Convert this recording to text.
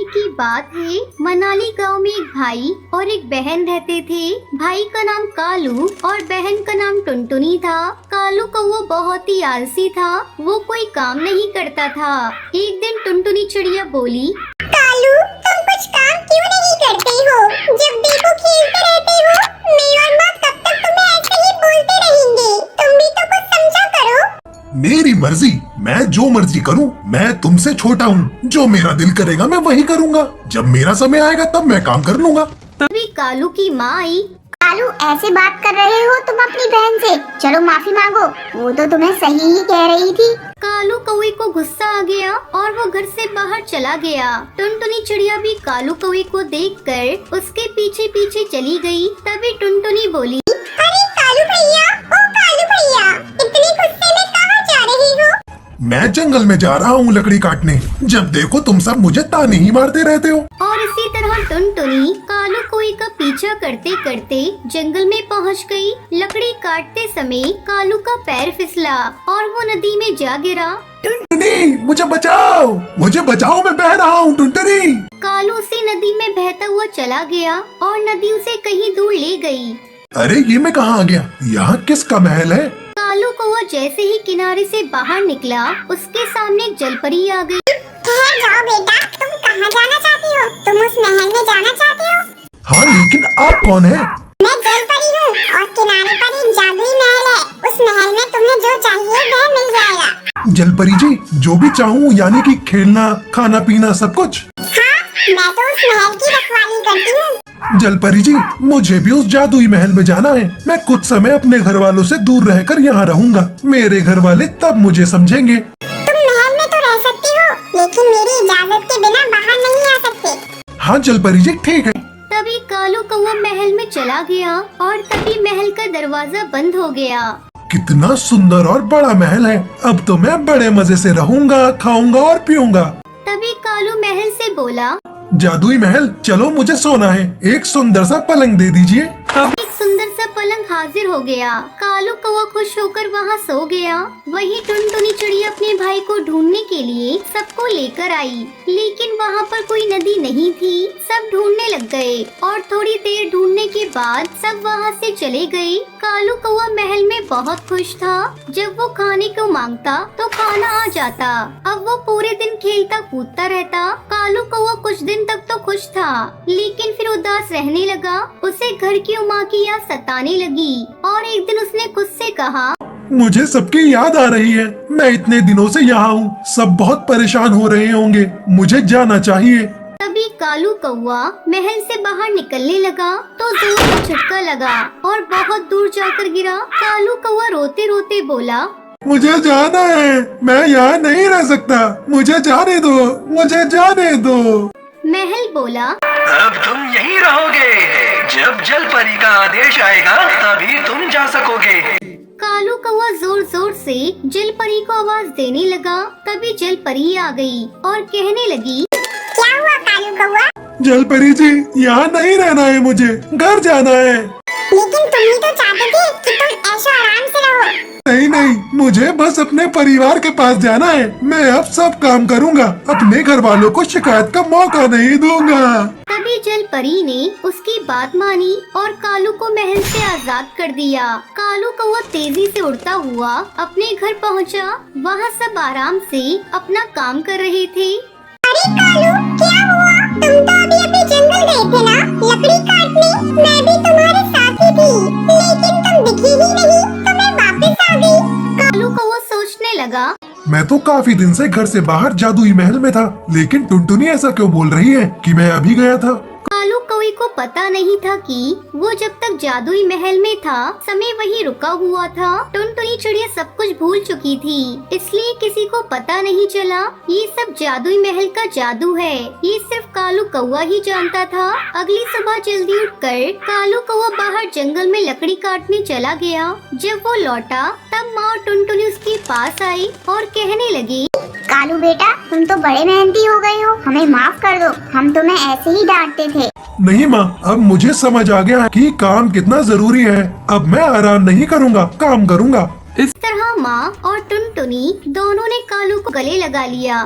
की बात है। मनाली गांव में एक भाई और एक बहन रहते थे। भाई का नाम कालू और बहन का नाम टुनटुनी था। कालू कौवा बहुत ही आलसी था, वो कोई काम नहीं करता था। एक दिन टुनटुनी चिड़िया बोली, कालू, तुम कुछ काम क्यों नहीं करते हो? जब देखो खेलते रहते हो। मैं और माँ कब तक तुम्हें ऐसे ही बोलते रहेंगे? तुम भी तो कुछ समझा करो। मेरी मर्जी, मैं जो मर्जी करूं। मैं तुमसे छोटा हूं, जो मेरा दिल करेगा मैं वही करूंगा। जब मेरा समय आएगा तब मैं काम कर लूंगा। तभी कालू की माँ आई। कालू, ऐसे बात कर रहे हो तुम अपनी बहन से? चलो माफी मांगो, वो तो तुम्हें सही ही कह रही थी। कालू कौवे को गुस्सा आ गया और वो घर से बाहर चला गया। टुनटुनी चिड़िया भी कालू कौवे को देखकर उसके पीछे पीछे चली गई। तभी टुनटुनी बोली, अरे कालू भैया, ओ कालू भैया, इतने गुस्से में कहाँ जा रहे हो? मैं जंगल में जा रहा हूँ लकड़ी काटने। जब देखो तुम सब मुझे ताने ही मारते रहते हो। और इसी तरह टुनटुनी कालू कौवे का पीछा करते करते जंगल में पहुंच गई। लकड़ी काटते समय कालू का पैर फिसला और वो नदी में जा गिरा। टुनटुनी, मुझे बचाओ, मुझे बचाओ, मैं बह रहा हूँ। टुनटुनी। कालू उसी नदी में बहता हुआ चला गया और नदी उसे कहीं दूर ले गई। अरे ये मैं कहाँ आ गया? यहाँ किसका महल है? कालू कौवा जैसे ही किनारे से बाहर निकला, उसके सामने एक जलपरी आ गई। ठहर जाओ बेटा, तुम कहाँ जाना चाहती हो? तुम उस महल में जाना चाहती हो? हाँ, लेकिन आप कौन है? मैं जलपरी हूँ और किनारे पर एक जादुई महल है। उस महल में तुम्हें जो चाहिए वह मिल जाएगा। जलपरी जी, जो भी चाहूँ, यानी कि खेलना, खाना पीना सब कुछ? हाँ, मैं तो उस महल की रखवाली करती हूँ। जलपरी जी, मुझे भी उस जादुई महल में जाना है। मैं कुछ समय अपने घर वालों से दूर रहकर यहाँ रहूंगा। मेरे घर वाले तब मुझे समझेंगे। तुम महल में तो रह सकती हो, लेकिन मेरी इजाजत के बिना बाहर नहीं आ सकते। हाँ जलपरी जी, ठीक है। तभी कालू कौवा महल में चला गया और तभी महल का दरवाजा बंद हो गया। कितना सुंदर और बड़ा महल है। अब तो मैं बड़े मजे से रहूंगा, खाऊंगा और पीऊंगा। तभी कालू महल से बोला, जादुई महल, चलो मुझे सोना है। एक सुंदर सा पलंग दे दीजिए। एक सुंदर सा पलंग हाजिर हो गया। कालू कौवा खुश होकर वहाँ सो गया। वहीं टुनटुनी चिड़िया अपने भाई को ढूंढने के लिए सबको लेकर आई, लेकिन वहाँ पर कोई नदी नहीं थी। सब ढूंढने लग गए और थोड़ी देर ढूंढने के बाद सब वहाँ से चले गए। कालू कौवा महल में बहुत खुश था। जब वो खाने को मांगता तो खाना आ जाता। अब वो पूरे दिन खेलता कूदता रहता। कालू कौवा कुछ दिन तक तो खुश था, लेकिन फिर उदास रहने लगा। उसे घर की माँ की याद सताने लगी और एक दिन उसने खुद से कहा, मुझे सबकी याद आ रही है। मैं इतने दिनों से यहाँ हूँ, सब बहुत परेशान हो रहे होंगे। मुझे जाना चाहिए। तभी कालू कौवा महल से बाहर निकलने लगा तो जोर का झटका लगा और बहुत दूर जाकर गिरा। कालू कौवा रोते रोते बोला, मुझे जाना है, मैं यहाँ नहीं रह सकता। मुझे जाने दो, मुझे जाने दो। महल बोला, अब तुम यहीं रहोगे। जब जलपरी का आदेश आएगा तभी तुम जा सकोगे। कालू कौवा जोर जोर से जलपरी को आवाज देने लगा। तभी जलपरी आ गई और कहने लगी, क्या हुआ कालू कौवा? जलपरी जी, यहाँ नहीं रहना है, मुझे घर जाना है। लेकिन तुम ही तो चाहते थे कि तुम ऐशो आराम से रहो। नहीं नहीं, मुझे बस अपने परिवार के पास जाना है। मैं अब सब काम करूँगा, अपने घर वालों को शिकायत का मौका नहीं दूंगा। तभी जलपरी ने उसकी बात मानी और कालू को महल से आजाद कर दिया। कालू कौवा तेजी से उड़ता हुआ अपने घर पहुंचा। वहाँ सब आराम से अपना काम कर रहे थे। अरे कालू, क्या हुआ? तुम तो अभी जंगल गए थे ना, लकड़ी काटने। मैं भी तुम्हारे साथ ही थी, लेकिन तुम दिखी ही नहीं, तो मैं वापस आ गई। कालू कौवा सोचने लगा, मैं तो काफी दिन से घर से बाहर जादुई महल में था, लेकिन टुनटुनी ऐसा क्यों बोल रही है कि मैं अभी गया था? कालू कौवे को पता नहीं था कि वो जब तक जादुई महल में था समय वही रुका हुआ था। टुनटुनी चिड़िया सब कुछ भूल चुकी थी, इसलिए किसी को पता नहीं चला ये सब जादुई महल का जादू है। ये सिर्फ कालू कौवा ही जानता था। अगली सुबह जल्दी उठकर कालू कौवा बाहर जंगल में लकड़ी काटने चला गया। जब वो लौटा तब माँ और टुनटुनी उसके पास आई और कहने लगी, कालू बेटा, तुम तो बड़े मेहनती हो गए हो, हमें माफ कर दो, हम तुम्हें ऐसे ही डांटते थे। नहीं माँ, अब मुझे समझ आ गया कि काम कितना जरूरी है। अब मैं आराम नहीं करूँगा, काम करूँगा। इस तरह माँ और टुनटुनी दोनों ने कालू को गले लगा लिया।